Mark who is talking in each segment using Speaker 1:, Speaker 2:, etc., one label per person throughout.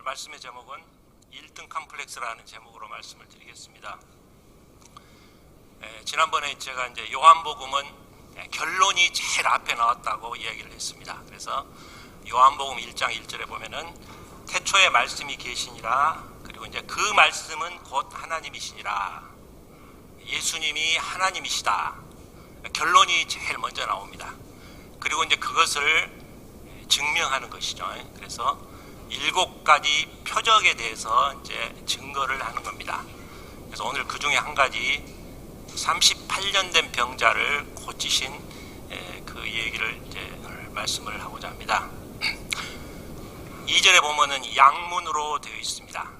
Speaker 1: 말씀의 제목은 1등 컴플렉스라는 제목으로 말씀을 드리겠습니다. 지난번에 제가 이제 요한복음은 결론이 제일 앞에 나왔다고 이야기를 했습니다. 그래서 요한복음 1장 1절에 보면은 태초에 말씀이 계시니라, 그리고 이제 그 말씀은 곧 하나님이시니라, 예수님이 하나님이시다. 결론이 제일 먼저 나옵니다. 그리고 이제 그것을 증명하는 것이죠. 그래서 7가지 표적에 대해서 이제 증거를 하는 겁니다. 그래서 오늘 그 중에 한 가지 38년 된 병자를 고치신 그 얘기를 이제 말씀을 하고자 합니다. 2절에 보면은 양문으로 되어 있습니다.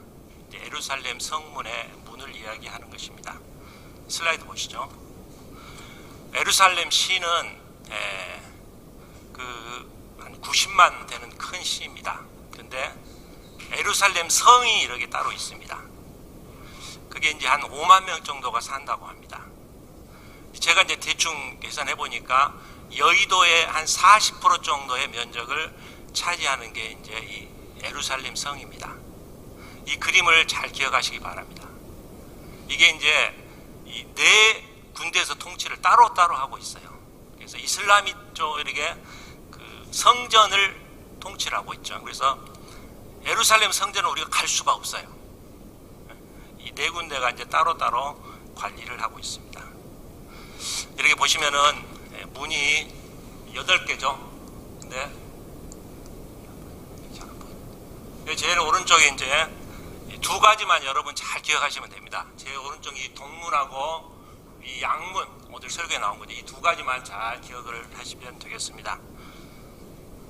Speaker 1: 이제 예루살렘 성문의 문을 이야기하는 것입니다. 슬라이드 보시죠. 예루살렘 시는 한 90만 되는 큰 시입니다. 그런데 예루살렘 성이 이렇게 따로 있습니다. 그게 이제 한 5만 명 정도가 산다고 합니다. 제가 이제 대충 계산해 보니까 여의도의 한 40% 정도의 면적을 차지하는 게 이제 이 예루살렘 성입니다. 이 그림을 잘 기억하시기 바랍니다. 이게 이제 이 네 군대에서 통치를 따로따로 하고 있어요. 그래서 이슬람이 쪽 이렇게 그 성전을 통치를 하고 있죠. 그래서 예루살렘 성전은 우리가 갈 수가 없어요. 이 네 군데가 이제 따로따로 관리를 하고 있습니다. 이렇게 보시면은 문이 8개죠. 근데 제일 오른쪽에 이제 2가지만 여러분 잘 기억하시면 됩니다. 제 오른쪽 이 동문하고 이 양문, 오늘 설교에 나온 거죠. 이 2가지만 잘 기억을 하시면 되겠습니다.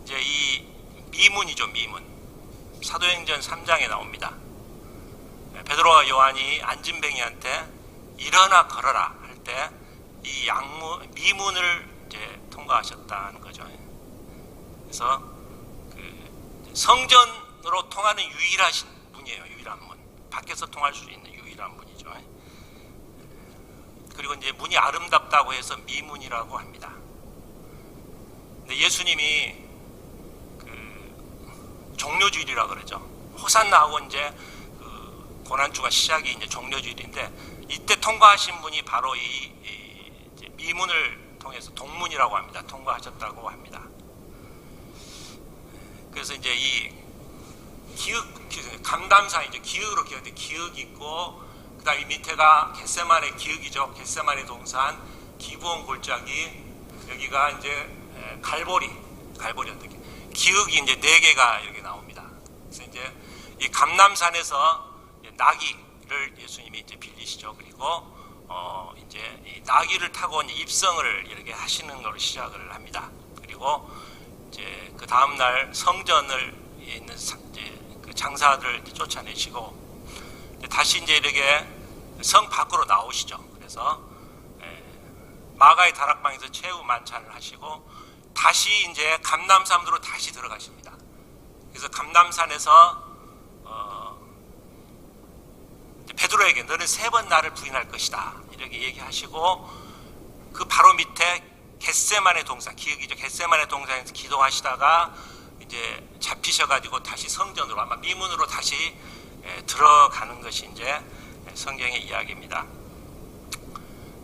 Speaker 1: 이제 이 미문이죠, 미문. 사도행전 3장에 나옵니다. 베드로와 요한이 안진뱅이한테 일어나 걸어라 할 때 이 양문, 미문을 이제 통과하셨다는 거죠. 그래서 그 성전으로 통하는 유일하신 문이에요. 유일한 문. 밖에서 통할 수 있는 유일한 문이죠. 그리고 이제 문이 아름답다고 해서 미문이라고 합니다. 근데 예수님이 그 종료주일이라 그러죠. 호산나 하고 이제 그 고난주가 시작이 이제 종료주일인데, 이때 통과하신 분이 바로 이 미문을 통해서 동문이라고 합니다. 통과하셨다고 합니다. 그래서 이제 이 감담산이죠. 기읒으로 기억돼. 기읒 있고, 그 다음에 밑에가 겟세마네 기읒이죠. 겟세마네 동산, 기브온 골짜기, 여기가 이제 갈보리 어떻게 기읒이 이제 4개가 이렇게 나옵니다. 그래서 이제 이 감람산에서 나귀를 예수님이 이제 빌리시죠. 그리고 이제 이 나귀를 타고 이제 입성을 이렇게 하시는 걸 시작을 합니다. 그리고 이제 그 다음 날 성전을 있는 이제 그 장사들을 쫓아내시고 다시 이제 이렇게 성 밖으로 나오시죠. 그래서 마가의 다락방에서 최후 만찬을 하시고 다시 이제 감람산으로 다시 들어가십니다. 그래서 감람산에서 베드로에게 너는 3번 나를 부인할 것이다 이렇게 얘기하시고, 그 바로 밑에 겟세마네 동산, 기억이죠. 겟세마네 동산에서 기도하시다가 이제 잡히셔가지고 다시 성전으로, 아마 미문으로 다시 들어가는 것이 이제 성경의 이야기입니다.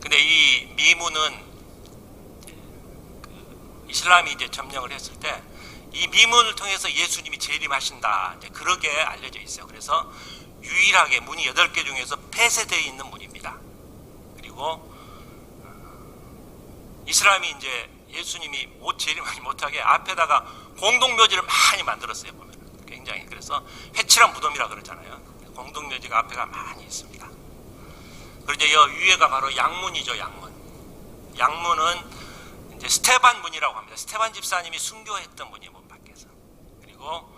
Speaker 1: 근데 이 미문은 이슬람이 이제 점령을 했을 때 이 미문을 통해서 예수님이 재림하신다, 이제 그렇게 알려져 있어요. 그래서 유일하게 문이 8개 중에서 폐쇄되어 있는 문입니다. 그리고 이슬람이 이제 예수님이 재림하지 못하게 앞에다가 공동묘지를 많이 만들었어요. 보면 굉장히, 그래서 회칠한 무덤이라 그러잖아요. 공동묘지가 앞에가 많이 있습니다. 그리고 이제 위에가 바로 양문이죠. 양문은 이제 스테반 문이라고 합니다. 스테반 집사님이 순교했던 문이에요, 문 밖에서. 그리고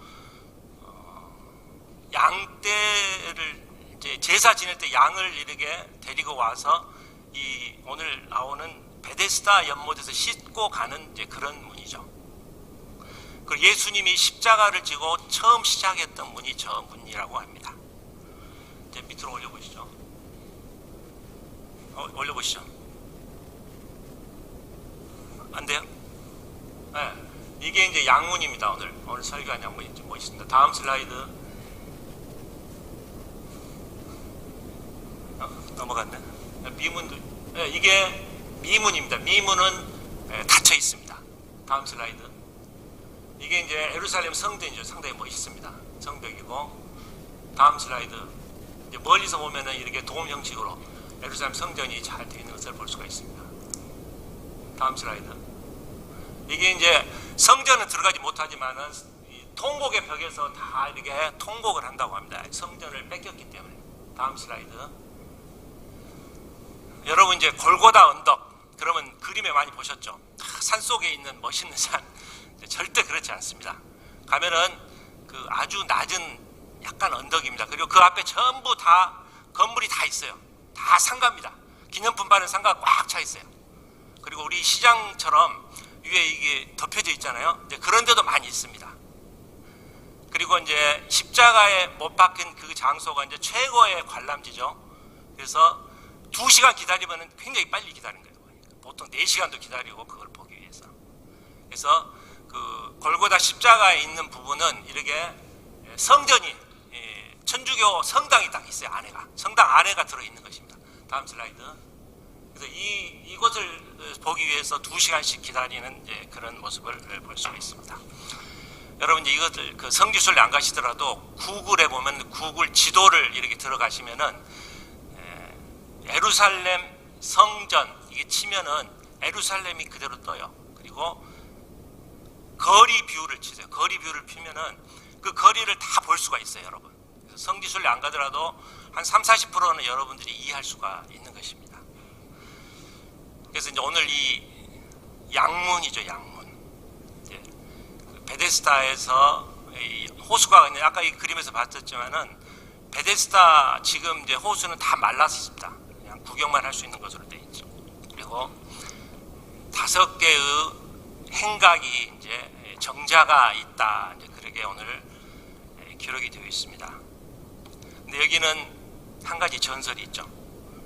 Speaker 1: 양떼를 이제 제사 지낼 때 양을 이렇게 데리고 와서 이 오늘 나오는 베데스다 연못에서 씻고 가는 이제 그런 문이죠. 그리고 예수님이 십자가를 지고 처음 시작했던 문이 저 문이라고 합니다. 이제 밑으로 올려보시죠. 올려보시죠. 안 돼요? 네. 이게 이제 양문입니다. 오늘 설교한 양문이 뭐 있습니다. 다음 슬라이드. 넘어갔네. 미문도 이게 미문입니다. 미문은 닫혀 있습니다. 다음 슬라이드. 이게 이제 예루살렘 성전이죠. 상당히 멋있습니다. 성벽이고. 다음 슬라이드. 이제 멀리서 보면은 이렇게 돔 형식으로 예루살렘 성전이 잘 되어 있는 것을 볼 수가 있습니다. 다음 슬라이드. 이게 이제 성전은 들어가지 못하지만은 이 통곡의 벽에서 다 이렇게 통곡을 한다고 합니다. 성전을 뺏겼기 때문에. 다음 슬라이드. 여러분 이제 골고다 언덕. 그러면 그림에 많이 보셨죠? 산 속에 있는 멋있는 산. 절대 그렇지 않습니다. 가면은 그 아주 낮은 약간 언덕입니다. 그리고 그 앞에 전부 다 건물이 다 있어요. 다 상가입니다. 기념품 파는 상가가 꽉 차 있어요. 그리고 우리 시장처럼 위에 이게 덮여져 있잖아요. 이제 그런 데도 많이 있습니다. 그리고 이제 십자가에 못 박힌 그 장소가 이제 최고의 관람지죠. 그래서 2시간 기다리면 굉장히 빨리 기다린 거예요. 보통 4시간도 기다리고 그걸 보기 위해서. 그래서 그 골고다 십자가에 있는 부분은 이렇게 성전이 천주교 성당이 딱 있어요. 안에가 성당 안에가 들어있는 것입니다. 다음 슬라이드. 그래서 이곳을 보기 위해서 2시간씩 기다리는 이제 그런 모습을 볼 수가 있습니다. 여러분 이제 이것을 그 성지순례 안 가시더라도 구글에 보면 구글 지도를 이렇게 들어가시면은 예루살렘 성전 이게 치면은 예루살렘이 그대로 떠요. 그리고 거리 뷰를 치세요. 거리 뷰를 피면은 그 거리를 다 볼 수가 있어요, 여러분. 그래서 성지순례 안 가더라도 한 30~40%는 여러분들이 이해할 수가 있는 것입니다. 그래서 이제 오늘 이 양문이죠, 양문. 이제 그 베데스다에서 이 호수가 아까 이 그림에서 봤었지만은 베데스다 지금 이제 호수는 다 말랐습니다. 그냥 구경만 할 수 있는 것으로 되어 있죠. 그리고 5개의 행각이 이제 정자가 있다. 이제 그렇게 오늘 기록이 되어 있습니다. 근데 여기는 한 가지 전설이 있죠.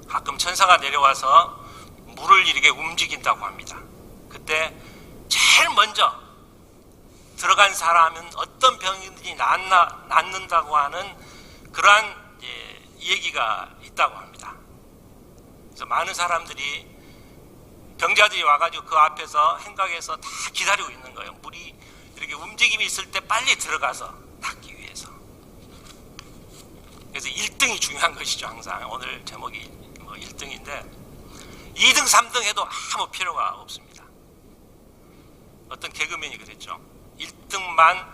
Speaker 1: 가끔 천사가 내려와서 물을 이렇게 움직인다고 합니다. 그때 제일 먼저 들어간 사람은 어떤 병이든지 낫는다고 하는 그러한 얘기가 있다고 합니다. 그래서 많은 사람들이 병자들이 와가지고 그 앞에서 행각에서 다 기다리고 있는 거예요. 물이 이렇게 움직임이 있을 때 빨리 들어가서 닦기 위해서. 그래서 1등이 중요한 것이죠. 항상 오늘 제목이 뭐 1등인데 2등, 3등 해도 아무 필요가 없습니다. 어떤 개그맨이 그랬죠. 1등만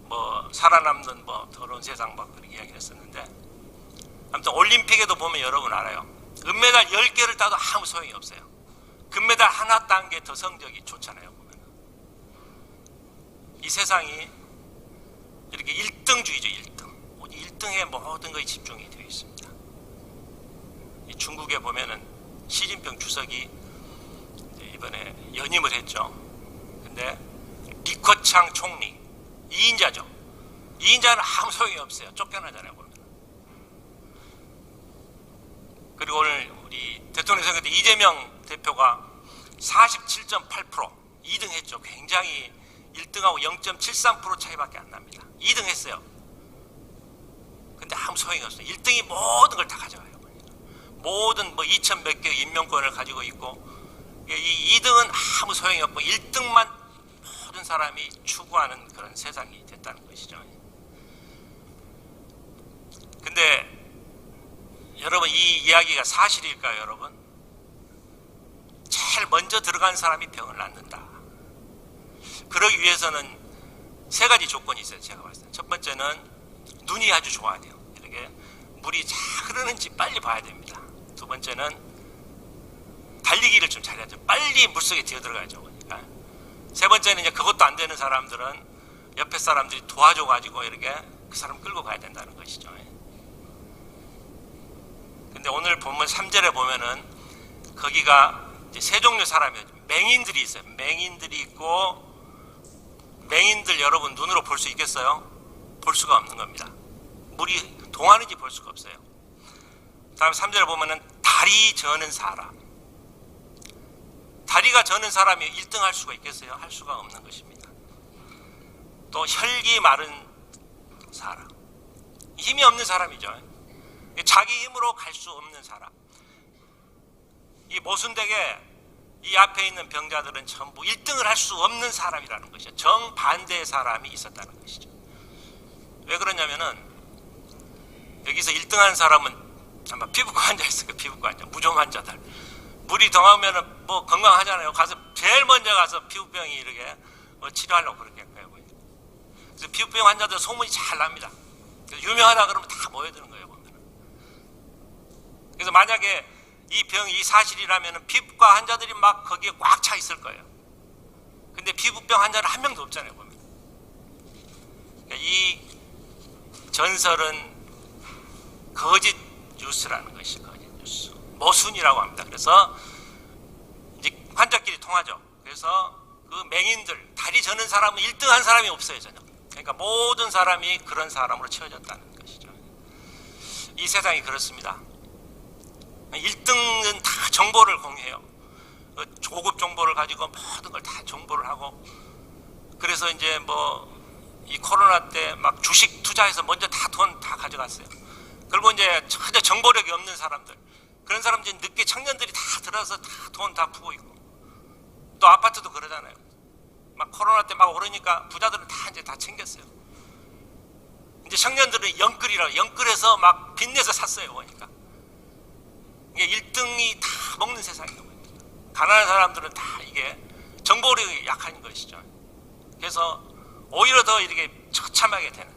Speaker 1: 뭐 살아남는 뭐 더러운 세상 막 그렇게 이야기를 했었는데 아무튼 올림픽에도 보면 여러분 알아요. 은메달 10개를 따도 아무 소용이 없어요. 금메달 하나 딴 게 더 성적이 좋잖아요. 보면. 이 세상이 이렇게 1등주의죠. 1등. 1등에 모든 것이 집중이 되어 있습니다. 이 중국에 보면은 시진핑 주석이 이번에 연임을 했죠. 근데 리커창 총리 2인자죠. 2인자는 아무 소용이 없어요. 쫓겨나잖아요. 보면. 그리고 오늘 우리 대통령 선거 때 이재명 대표가 47.8% 2등 했죠. 굉장히 1등하고 0.73% 차이밖에 안 납니다. 2등 했어요. 근데 아무 소용이 없어요. 1등이 모든 걸 다 가져가요. 모든 뭐 2천 몇 개 임명권을 가지고 있고 이 2등은 아무 소용이 없고 1등만 모든 사람이 추구하는 그런 세상이 됐다는 것이죠. 근데 여러분 이 이야기가 사실일까요, 여러분? 제일 먼저 들어간 사람이 병을 낫는다. 그러기 위해서는 3가지 조건이 있어요. 제가 봤을 때. 첫 번째는 눈이 아주 좋아야 돼요. 이렇게 물이 잘 흐르는지 빨리 봐야 됩니다. 두 번째는 달리기를 좀 잘해야 돼요. 빨리 물속에 뛰어들어가야죠. 그러니까. 세 번째는 이제 그것도 안 되는 사람들은 옆에 사람들이 도와줘가지고 이렇게 그 사람 끌고 가야 된다는 것이죠. 근데 오늘 본문 3절에 보면은 거기가 이제 3종류 사람이에요. 맹인들이 있어요. 맹인들이 있고 맹인들 여러분 눈으로 볼 수 있겠어요? 볼 수가 없는 겁니다. 물이 동하는지 볼 수가 없어요. 다음 3절에 보면은 다리 저는 사람. 다리가 저는 사람이 1등 할 수가 있겠어요? 할 수가 없는 것입니다. 또 혈기 마른 사람. 힘이 없는 사람이죠. 자기 힘으로 갈 수 없는 사람. 이 모순되게 이 앞에 있는 병자들은 전부 1등을 할 수 없는 사람이라는 것이죠. 정반대의 사람이 있었다는 것이죠. 왜 그러냐면은 여기서 1등하는 사람은 아마 피부과 환자 있을 거예요. 피부과 환자, 무좀 환자들. 물이 더하면은 뭐 건강하잖아요. 가서 제일 먼저 가서 피부병이 이렇게 치료하려고 그렇게 할 거예요. 그래서 피부병 환자들 소문이 잘 납니다. 유명하다 그러면 다 모여드는 거예요. 보면. 그래서 만약에 이 병이 이 사실이라면 피부과 환자들이 막 거기에 꽉 차 있을 거예요. 근데 피부병 환자는 한 명도 없잖아요. 보면. 그러니까 이 전설은 거짓 뉴스라는 것이 거짓 뉴스. 모순이라고 합니다. 그래서 이제 환자끼리 통하죠. 그래서 그 맹인들, 다리 저는 사람은 1등한 사람이 없어요. 전혀. 그러니까 모든 사람이 그런 사람으로 채워졌다는 것이죠. 이 세상이 그렇습니다. 1등은 다 정보를 공유해요. 고급 정보를 가지고 모든 걸 다 정보를 하고, 그래서 이제 뭐 이 코로나 때 막 주식 투자해서 먼저 다 돈 다 가져갔어요. 그리고 이제 전혀 정보력이 없는 사람들, 그런 사람들이 늦게 청년들이 다 들어서 다 돈 다 푸고 있고, 또 아파트도 그러잖아요. 막 코로나 때 막 오르니까 부자들은 다 이제 다 챙겼어요. 이제 청년들은 영끌해서 막 빚내서 샀어요. 보니까 이게 1등이 다 먹는 세상이에요. 가난한 사람들은 다 이게 정보력이 약한 것이죠. 그래서 오히려 더 이렇게 처참하게 되는,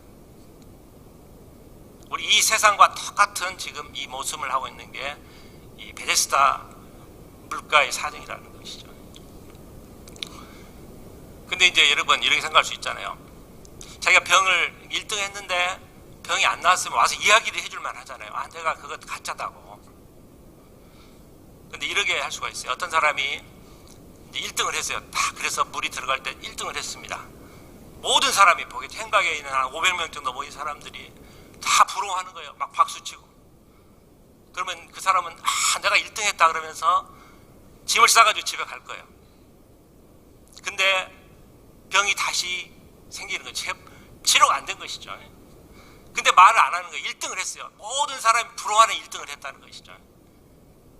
Speaker 1: 우리 이 세상과 똑같은 지금 이 모습을 하고 있는 게 이 베데스다 물가의 사정이라는 것이죠. 근데 이제 여러분 이렇게 생각할 수 있잖아요. 자기가 병을 1등 했는데 병이 안 나왔으면 와서 이야기를 해줄 만 하잖아요. 아, 내가 그거 가짜다고. 근데 이렇게 할 수가 있어요. 어떤 사람이 이제 1등을 했어요. 다 그래서 물이 들어갈 때 1등을 했습니다. 모든 사람이 보기 행각에 있는 한 500명 정도 모인 사람들이 다 부러워하는 거예요. 막 박수치고. 그러면 그 사람은 아, 내가 1등 했다 그러면서 짐을 싸가지고 집에 갈 거예요. 근데 병이 다시 생기는 거죠. 치료가 안 된 것이죠. 근데 말을 안 하는 거예요. 1등을 했어요. 모든 사람이 부러워하는 1등을 했다는 것이죠.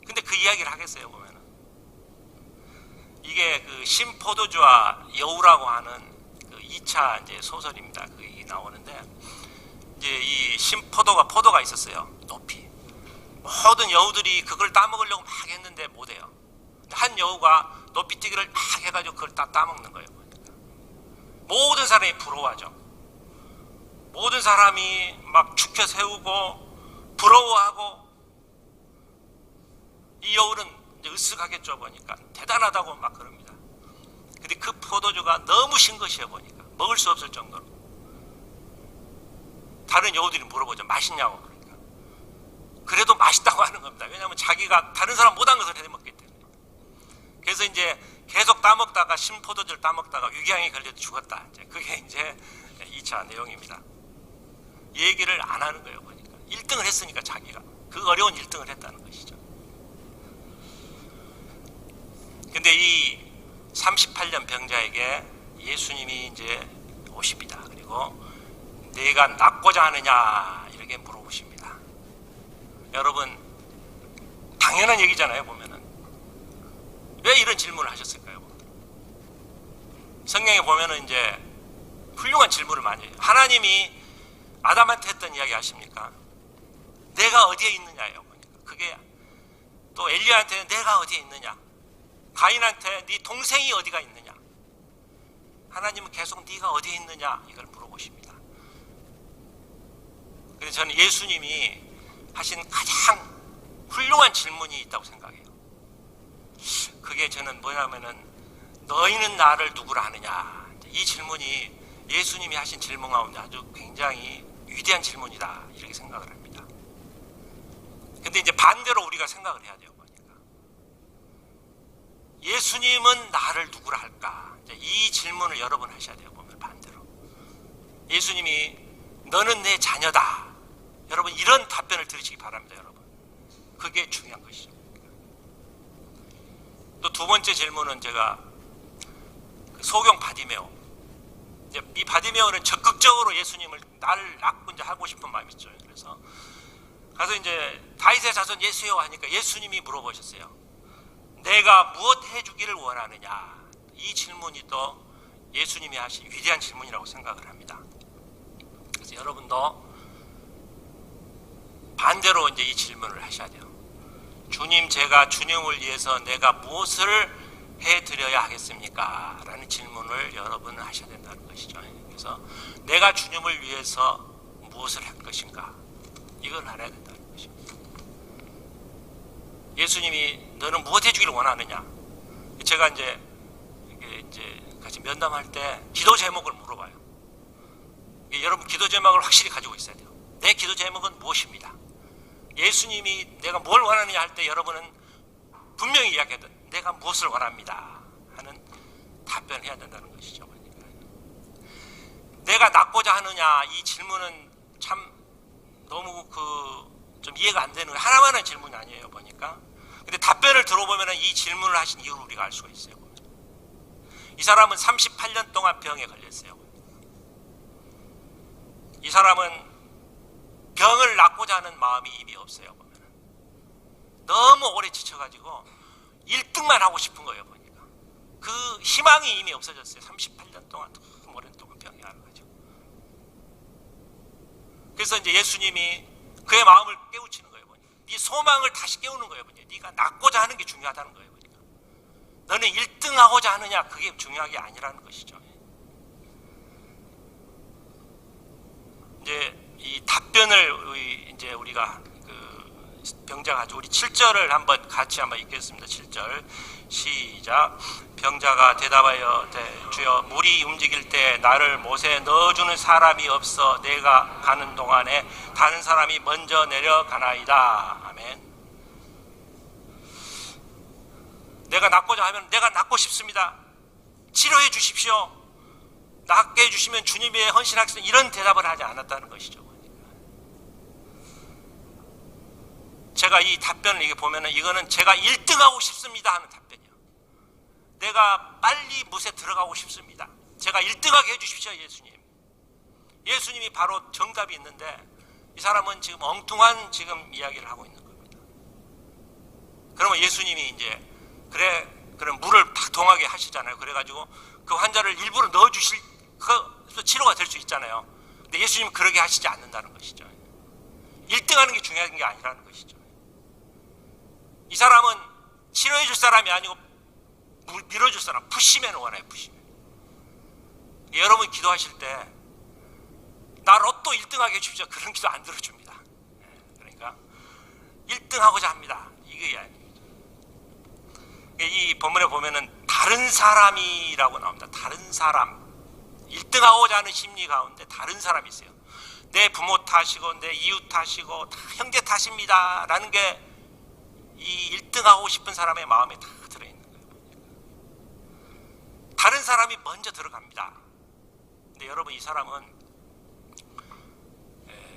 Speaker 1: 근데 그 이야기를 하겠어요, 보면은. 이게 그 신포도주와 여우라고 하는 그 2차 이제 소설입니다. 그게 나오는데, 이제 이 포도가 있었어요. 높이. 모든 여우들이 그걸 따먹으려고 막 했는데 못해요. 한 여우가 높이 뛰기를 막 해가지고 그걸 따먹는 거예요. 모든 사람이 부러워하죠. 모든 사람이 막 축혀 세우고 부러워하고, 이 여우는 이제 으쓱하겠죠. 보니까 대단하다고 막 그럽니다. 근데 그 포도주가 너무 신 것이에요. 보니까 먹을 수 없을 정도로. 다른 여우들이 물어보죠. 맛있냐고. 그러니까 그래도 맛있다고 하는 겁니다. 왜냐하면 자기가 다른 사람 못한 것을 해먹기 때문에. 그래서 이제 계속 따먹다가 신포도주를 따먹다가 위궤양에 걸려서 죽었다. 이제 그게 이제 2차 내용입니다. 이 얘기를 안 하는 거예요. 보니까 1등을 했으니까 자기가 그 어려운 1등을 했다는 것이죠. 근데 이 38년 병자에게 예수님이 이제 오십니다. 그리고 내가 낫고자 하느냐 이렇게 물어보십니다. 여러분 당연한 얘기잖아요. 보면은 왜 이런 질문을 하셨을까요? 성경에 보면은 이제 훌륭한 질문을 많이 해요. 하나님이 아담한테 했던 이야기 아십니까? 내가 어디에 있느냐예요. 그게 또 엘리야한테는 내가 어디에 있느냐, 가인한테 네 동생이 어디가 있느냐. 하나님은 계속 네가 어디에 있느냐 이걸 물어보십니다. 그래서 저는 예수님이 하신 가장 훌륭한 질문이 있다고 생각해요. 그게 저는 뭐냐면은 너희는 나를 누구라 하느냐. 이 질문이 예수님이 하신 질문 가운데 아주 굉장히 위대한 질문이다 이렇게 생각을 합니다. 근데 이제 반대로 우리가 생각을 해야 돼요. 그러니까 예수님은 나를 누구라 할까? 이 질문을 여러 번 하셔야 돼요. 보면 반대로 예수님이 너는 내 자녀다. 여러분 이런 답변을 들으시기 바랍니다. 여러분 그게 중요한 것이죠. 또 두 번째 질문은 제가 소경 바디메오. 이 바디메오는 적극적으로 예수님을 나를 낳고 이제 하고 싶은 마음이 있죠. 그래서 가서 이제 다윗의 자손 예수여 하니까 예수님이 물어보셨어요. 내가 무엇 해주기를 원하느냐? 이 질문이 또 예수님이 하신 위대한 질문이라고 생각을 합니다. 그래서 여러분도 반대로 이제 이 질문을 하셔야 돼요. 주님, 제가 주님을 위해서 내가 무엇을 해드려야 하겠습니까? 라는 질문을 여러분은 하셔야 된다는 것이죠. 그래서 내가 주님을 위해서 무엇을 할 것인가? 이걸 알아야 된다는 것입니다. 예수님이 너는 무엇 해주기를 원하느냐? 제가 이제 같이 면담할 때 기도 제목을 물어봐요. 여러분 기도 제목을 확실히 가지고 있어야 돼요. 내 기도 제목은 무엇입니다. 예수님이 내가 뭘 원하느냐 할 때 여러분은 분명히 이야기하든 내가 무엇을 원합니다 하는 답변을 해야 된다는 것이죠. 내가 낫고자 하느냐 이 질문은 참 너무 좀 이해가 안 되는 하나만한 질문이 아니에요 보니까. 근데 답변을 들어보면 이 질문을 하신 이유를 우리가 알 수가 있어요. 이 사람은 38년 동안 병에 걸렸어요. 이 사람은 병을 낫고자 하는 마음이 이미 없어요. 너무 오래 지쳐가지고 1등만 하고 싶은 거예요. 보니까 그 희망이 이미 없어졌어요. 38년 동안 너무 오랜 동안 병이 알아가지고. 그래서 이제 예수님이 그의 마음을 깨우치는 거예요. 보니까 네 소망을 다시 깨우는 거예요. 보니까 네가 낫고자 하는 게 중요하다는 거예요. 보니까 너는 1등 하고자 하느냐 그게 중요한 게 아니라는 것이죠. 이제 이 답변을 이제 우리가 병자가 가지고 우리 7절을 같이 한번 읽겠습니다. 7절 시작. 병자가 대답하여 주여 물이 움직일 때 나를 못에 넣어주는 사람이 없어 내가 가는 동안에 다른 사람이 먼저 내려가나이다. 아멘. 내가 낫고자 하면 내가 낫고 싶습니다. 치료해 주십시오. 낫게 해주시면 주님의 헌신하겠습니다. 이런 대답을 하지 않았다는 것이죠. 제가 이 답변을 이게 보면은 이거는 제가 1등하고 싶습니다 하는 답변이에요. 내가 빨리 못에 들어가고 싶습니다. 제가 1등하게 해주십시오 예수님. 예수님이 바로 정답이 있는데 이 사람은 지금 엉뚱한 지금 이야기를 하고 있는 겁니다. 그러면 예수님이 이제 그럼 물을 팍 동하게 하시잖아요. 그래가지고 그 환자를 일부러 넣어주실 그 치료가 될 수 있잖아요. 근데 예수님은 그러게 하시지 않는다는 것이죠. 1등하는 게 중요한 게 아니라는 것이죠. 이 사람은 치료해 줄 사람이 아니고 밀어줄 사람, 푸시맨을 원해요. 푸시맨. 여러분 기도하실 때 나 로또 1등하게 해주십시오. 그런 기도 안 들어줍니다. 그러니까 1등하고자 합니다. 이게 아니에요. 이 본문에 보면은 다른 사람이라고 나옵니다. 다른 사람. 1등하고자 하는 심리 가운데 다른 사람이 있어요. 내 부모 탓이고 내 이웃 탓이고 다 형제 탓입니다 라는 게 이 1등하고 싶은 사람의 마음에 다 들어있는 거예요. 다른 사람이 먼저 들어갑니다. 근데 여러분 이 사람은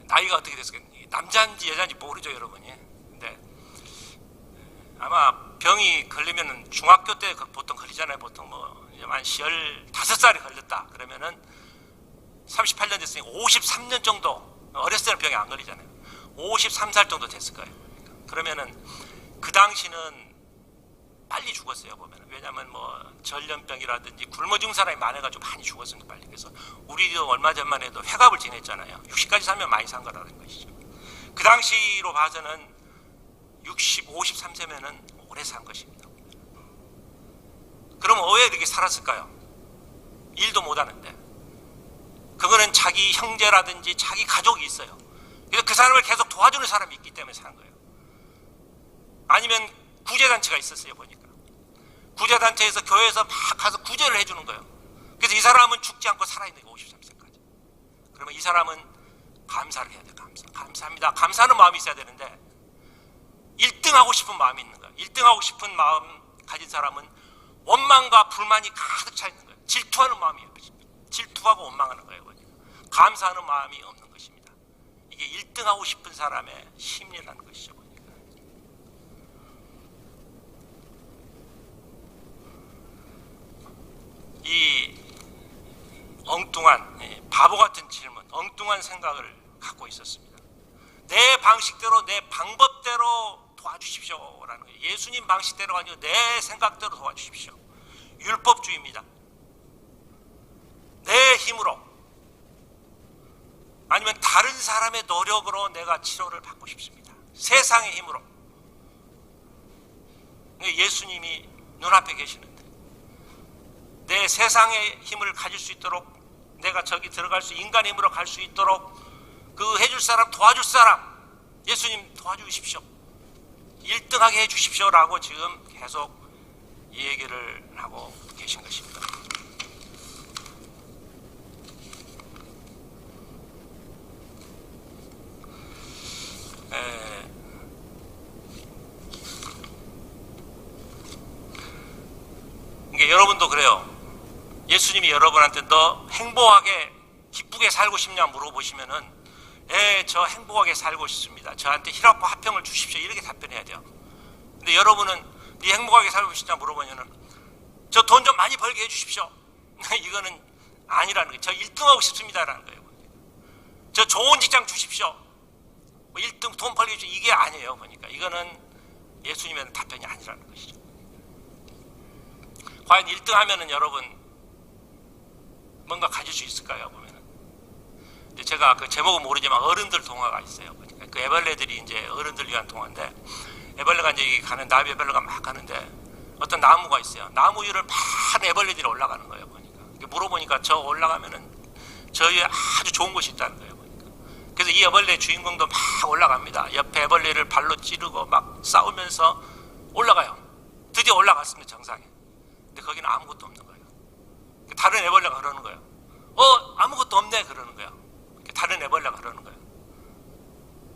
Speaker 1: 나이가 어떻게 됐을까요? 남자인지 여자인지 모르죠 여러분이. 근데 아마 병이 걸리면은 중학교 때 보통 걸리잖아요. 보통 한 15살에 걸렸다 그러면은 38년 됐으니까 53년 정도, 어렸을 때는 병이 안 걸리잖아요. 53살 정도 됐을 거예요. 그러면은 그 당시는 빨리 죽었어요. 보면 왜냐하면 전염병이라든지 굶어 죽은 사람이 많아가지고 많이 죽었습니다. 빨리. 그래서 우리도 얼마 전만 해도 회갑을 지냈잖아요. 60까지 살면 많이 산 거라는 것이죠. 그 당시로 봐서는 60, 53세면은 오래 산 것입니다. 그럼 왜 이렇게 살았을까요? 일도 못하는데. 그거는 자기 형제라든지 자기 가족이 있어요. 그래서 그 사람을 계속 도와주는 사람이 있기 때문에 사는 거예요. 아니면 구제단체가 있었어요. 보니까 구제단체에서 교회에서 막 가서 구제를 해주는 거예요. 그래서 이 사람은 죽지 않고 살아있는 거예요. 53세까지. 그러면 이 사람은 감사를 해야 돼요. 감사합니다. 감사하는 마음이 있어야 되는데 1등하고 싶은 마음이 있는 거예요. 1등하고 싶은 마음 가진 사람은 원망과 불만이 가득 차 있는 거예요. 질투하는 마음이에요. 질투하고 원망하는 거예요. 감사하는 마음이 없는 것입니다. 이게 1등하고 싶은 사람의 심리라는 것이죠. 이 엉뚱한 바보 같은 질문, 엉뚱한 생각을 갖고 있었습니다. 내 방식대로, 내 방법대로 도와주십시오라는 거예요. 예수님 방식대로가 아니고 내 생각대로 도와주십시오. 율법주의입니다. 내 힘으로 아니면 다른 사람의 노력으로 내가 치료를 받고 싶습니다. 세상의 힘으로. 예수님이 눈앞에 계시는데 내 세상의 힘을 가질 수 있도록, 내가 저기 들어갈 수, 인간의 힘으로 갈 수 있도록 그 해줄 사람, 도와줄 사람, 예수님 도와주십시오. 1등하게 해주십시오라고 지금 계속 이 얘기를 하고 계신 것입니다. 그러니까 여러분도 그래요. 예수님이 여러분한테 너 행복하게 기쁘게 살고 싶냐 물어보시면은 저 행복하게 살고 싶습니다. 저한테 힐업과 화평을 주십시오. 이렇게 답변해야 돼요. 근데 여러분은 네 행복하게 살고 싶냐 물어보면은 저 돈 좀 많이 벌게 해주십시오. 이거는 아니라는 거예요. 저 1등하고 싶습니다라는 거예요. 저 좋은 직장 주십시오. 1등 돈 벌게 해주십시오. 이게 아니에요. 보니까 이거는 예수님의 답변이 아니라는 것이죠. 과연 1등 하면은 여러분 뭔가 가질 수 있을까요? 보면은 제가 그 제목은 모르지만 어른들 동화가 있어요. 그러니까 그 애벌레들이 이제 어른들 위한 동화인데, 애벌레가 이제 가는, 나비 애벌레가 막 가는데 어떤 나무가 있어요. 나무 위를 많은 애벌레들이 올라가는 거예요. 보니까 물어보니까 저 올라가면은 저 위에 아주 좋은 곳이 있다는 거예요. 보니까 그래서 이 애벌레 주인공도 막 올라갑니다. 옆에 애벌레를 발로 찌르고 막 싸우면서 올라가요. 드디어 올라갔습니다. 정상에. 근데 거기는 아무것도 없는 거예요. 다른 애벌레가 그러는 거예요. 아무것도 없네 그러는 거예요. 다른 애벌레가 그러는 거예요.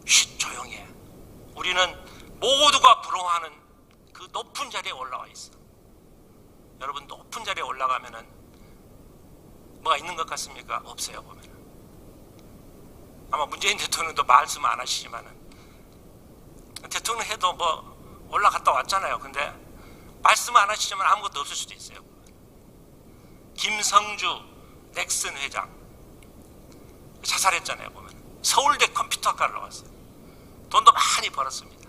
Speaker 1: 쉿, 조용히 해. 우리는 모두가 부러워하는 그 높은 자리에 올라와 있어. 여러분, 높은 자리에 올라가면은 뭐가 있는 것 같습니까? 없어요. 보면은 아마 문재인 대통령도 말씀 안 하시지만은, 대통령 해도 뭐 올라갔다 왔잖아요. 근데 말씀 안 하시지만 아무것도 없을 수도 있어요. 김성주 넥슨 회장 자살했잖아요. 보면 서울대 컴퓨터학과를 나왔어요. 돈도 많이 벌었습니다.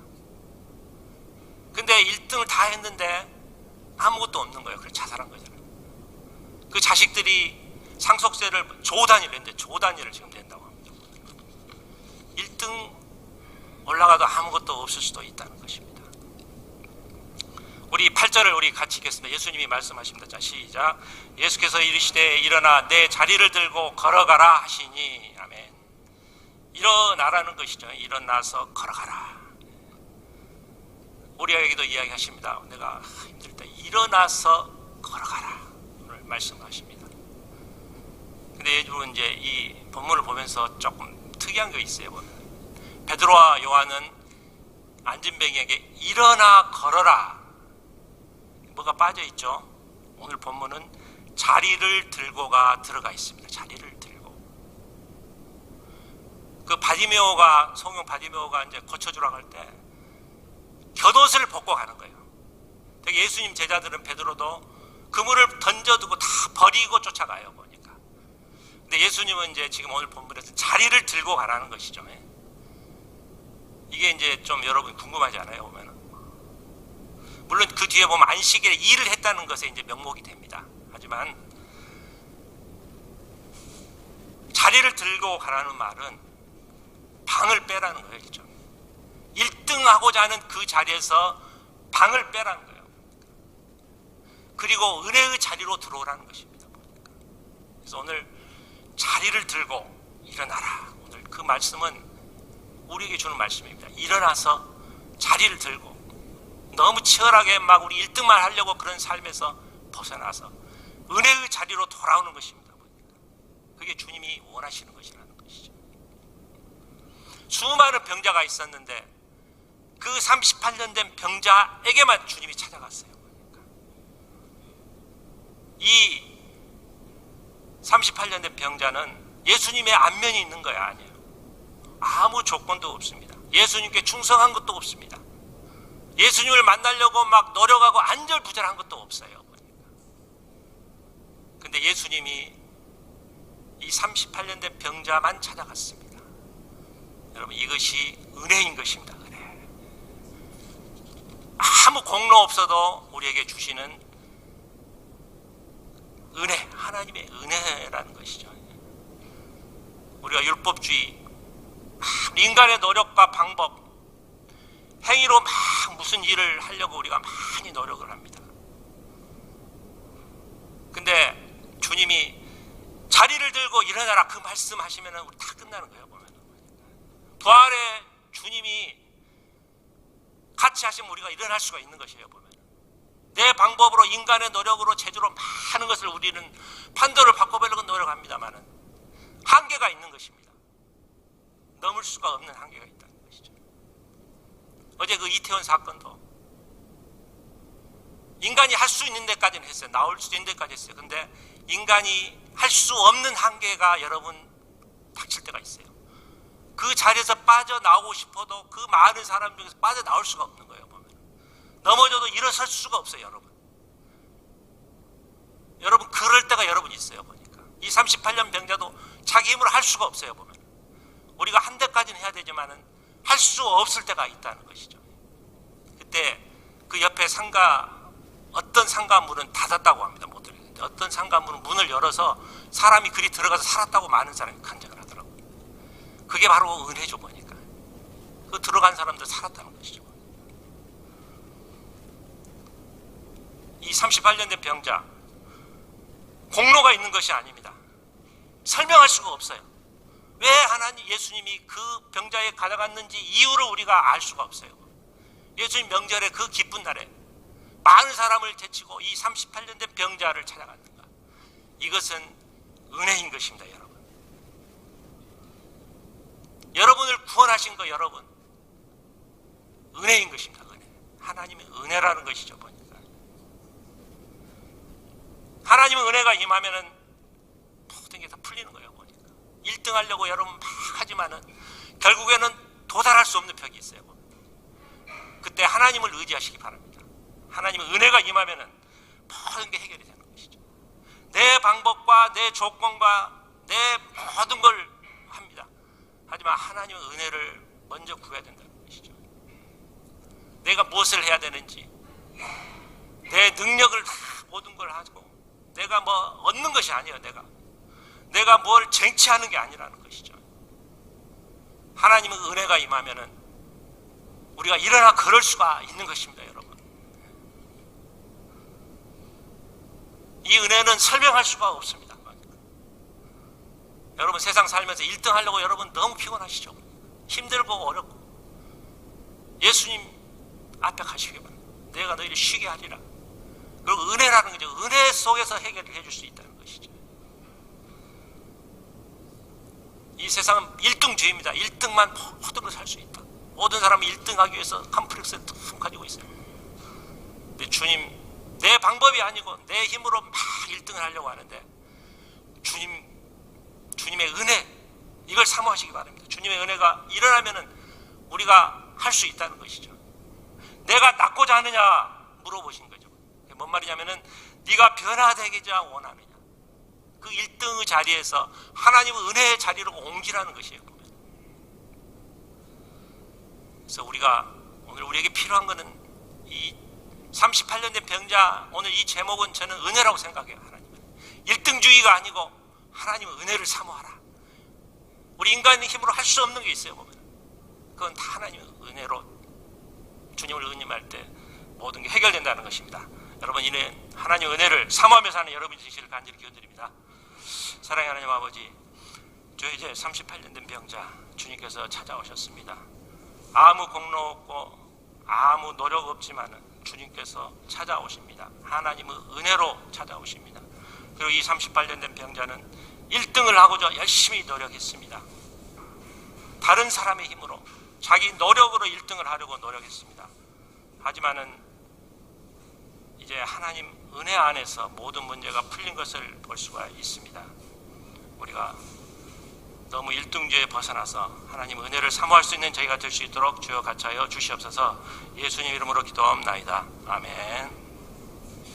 Speaker 1: 근데 1등을 다 했는데 아무것도 없는 거예요. 그래서 자살한 거잖아요. 그 자식들이 상속세를 조 단위로 했는데 조 단위를 지금 낸다고 합니다. 1등 올라가도 아무것도 없을 수도 있다는 것입니다. 우리 8절을 우리 같이 읽겠습니다. 예수님이 말씀하십니다. 자, 시작. 예수께서 이르시되 일어나 내 자리를 들고 걸어가라 하시니. 아멘. 일어나라는 것이죠. 일어나서 걸어가라. 우리에게도 이야기하십니다. 내가 힘들 때 일어나서 걸어가라 오늘 말씀하십니다. 근데 여러분, 이제 이 본문을 보면서 조금 특이한 게 있어요. 보면 베드로와 요한은 안진뱅이에게 일어나 걸어라, 뭐가 빠져 있죠? 오늘 본문은 자리를 들고가 들어가 있습니다. 자리를 들고. 그 바디메오가, 성령 바디메오가 이제 고쳐주라고 할 때 겉옷을 벗고 가는 거예요. 되게 예수님 제자들은 베드로도 그물을 던져두고 다 버리고 쫓아가요. 보니까. 근데 예수님은 이제 지금 오늘 본문에서 자리를 들고 가라는 것이죠. 이게 이제 좀 여러분 궁금하지 않아요? 보면은. 물론 그 뒤에 보면 안식일에 일을 했다는 것에 이제 명목이 됩니다. 하지만 자리를 들고 가라는 말은 방을 빼라는 거예요. 그렇죠? 1등 하고자 하는 그 자리에서 방을 빼라는 거예요. 그리고 은혜의 자리로 들어오라는 것입니다. 그래서 오늘 자리를 들고 일어나라. 오늘 그 말씀은 우리에게 주는 말씀입니다. 일어나서 자리를 들고, 너무 치열하게 막 우리 1등만 하려고 그런 삶에서 벗어나서 은혜의 자리로 돌아오는 것입니다. 그게 주님이 원하시는 것이라는 것이죠. 수많은 병자가 있었는데 그 38년 된 병자에게만 주님이 찾아갔어요. 이 38년 된 병자는 예수님의 안면이 있는 거야, 아니에요. 아무 조건도 없습니다. 예수님께 충성한 것도 없습니다. 예수님을 만나려고 막 노력하고 안절부절한 것도 없어요. 근데 예수님이 이 38년 된 병자만 찾아갔습니다. 여러분, 이것이 은혜인 것입니다. 은혜. 아무 공로 없어도 우리에게 주시는 은혜, 하나님의 은혜라는 것이죠. 우리가 율법주의, 인간의 노력과 방법, 행위로 막 무슨 일을 하려고 우리가 많이 노력을 합니다. 근데 주님이 자리를 들고 일어나라 그 말씀하시면 우리 다 끝나는 거예요. 보면 부활의 주님이 같이 하시면 우리가 일어날 수가 있는 것이에요. 보면 내 방법으로, 인간의 노력으로, 제주로 많은 것을 우리는 판도를 바꿔보려고 노력합니다만은 한계가 있는 것입니다. 넘을 수가 없는 한계가 있다는 것이죠. 어제 그 이태원 사건도 인간이 할 수 있는 데까지는 했어요. 나올 수 있는 데까지 했어요. 근데 인간이 할 수 없는 한계가 여러분 닥칠 때가 있어요. 그 자리에서 빠져나오고 싶어도 그 많은 사람 중에서 빠져나올 수가 없는 거예요. 보면 넘어져도 일어설 수가 없어요. 여러분 그럴 때가 여러분 있어요. 보니까 이 38년 병자도 자기 힘으로 할 수가 없어요. 보면 우리가 한 대까지는 해야 되지만은 할 수 없을 때가 있다는 것이죠. 그때 그 옆에 어떤 상가문은 닫았다고 합니다. 못 들었는데 어떤 상가문은 문을 열어서 사람이 그리 들어가서 살았다고 많은 사람이 간증을 하더라고요. 그게 바로 은혜죠. 보니까 그 들어간 사람들 살았다는 것이죠. 이 38년 된 병자 공로가 있는 것이 아닙니다. 설명할 수가 없어요. 왜 하나님 예수님이 그 병자에 가져갔는지 이유를 우리가 알 수가 없어요. 예수님 명절에 그 기쁜 날에 많은 사람을 제치고 이 38년 된 병자를 찾아갔는가? 이것은 은혜인 것입니다. 여러분을 구원하신 거 여러분 은혜인 것입니다. 은혜. 하나님의 은혜라는 것이죠. 보니까 하나님의 은혜가 임하면은 모든 게 다 풀리는 거예요. 보니까 1등 하려고 여러분 막 하지만은 결국에는 도달할 수 없는 벽이 있어요. 그때 하나님을 의지하시기 바랍니다. 하나님의 은혜가 임하면은 모든 게 해결이 되는 것이죠. 내 방법과 내 조건과 내 모든 걸 합니다. 하지만 하나님의 은혜를 먼저 구해야 된다는 것이죠. 내가 무엇을 해야 되는지, 내 능력을 다 모든 걸 하고, 내가 뭐 얻는 것이 아니에요. 내가 뭘 쟁취하는 게 아니라는 것이죠. 하나님의 은혜가 임하면은 우리가 일어나 걸을 수가 있는 것입니다. 여러분, 이 은혜는 설명할 수가 없습니다. 여러분 세상 살면서 1등 하려고 여러분 너무 피곤하시죠? 힘들고 어렵고 예수님 앞에 가시기 바랍니다. 내가 너희를 쉬게 하리라. 그리고 은혜라는 거죠. 은혜 속에서 해결을 해줄 수 있다는 것이죠. 이 세상은 1등주의입니다. 1등만 모든 걸 살 수 있다. 모든 사람이 1등하기 위해서 컴플렉스를 툭 가지고 있어요. 근데 주님, 내 방법이 아니고 내 힘으로 막 1등을 하려고 하는데 주님의 은혜, 이걸 사모하시기 바랍니다. 주님의 은혜가 일어나면은 우리가 할 수 있다는 것이죠. 내가 낫고자 하느냐 물어보신 거죠. 뭔 말이냐면은 네가 변화되기자 원하느냐. 그 1등의 자리에서 하나님의 은혜의 자리로 옮기라는 것이에요. 그래서 오늘 우리에게 필요한 것은 이 38년 된 병자, 오늘 이 제목은 저는 은혜라고 생각해요. 하나님은 1등주의가 아니고 하나님의 은혜를 사모하라. 우리 인간의 힘으로 할 수 없는 게 있어요. 보면 그건 다 하나님의 은혜로 주님을 의심할 때 모든 게 해결된다는 것입니다. 여러분, 이는 하나님의 은혜를 사모하며 사는 여러분이 되시기를 간절히 기원드립니다. 사랑의 하나님 아버지, 저 이제 38년 된 병자 주님께서 찾아오셨습니다. 아무 공로 없고 아무 노력 없지만은 주님께서 찾아오십니다. 하나님의 은혜로 찾아오십니다. 그리고 이 38년 된 병자는 1등을 하고자 열심히 노력했습니다. 다른 사람의 힘으로, 자기 노력으로 1등을 하려고 노력했습니다. 하지만은 이제 하나님 은혜 안에서 모든 문제가 풀린 것을 볼 수가 있습니다. 우리가 너무 1등주의에 벗어나서 하나님 은혜를 사모할 수 있는 저희가 될 수 있도록 주여 같이 하여 주시옵소서. 예수님 이름으로 기도하옵나이다. 아멘.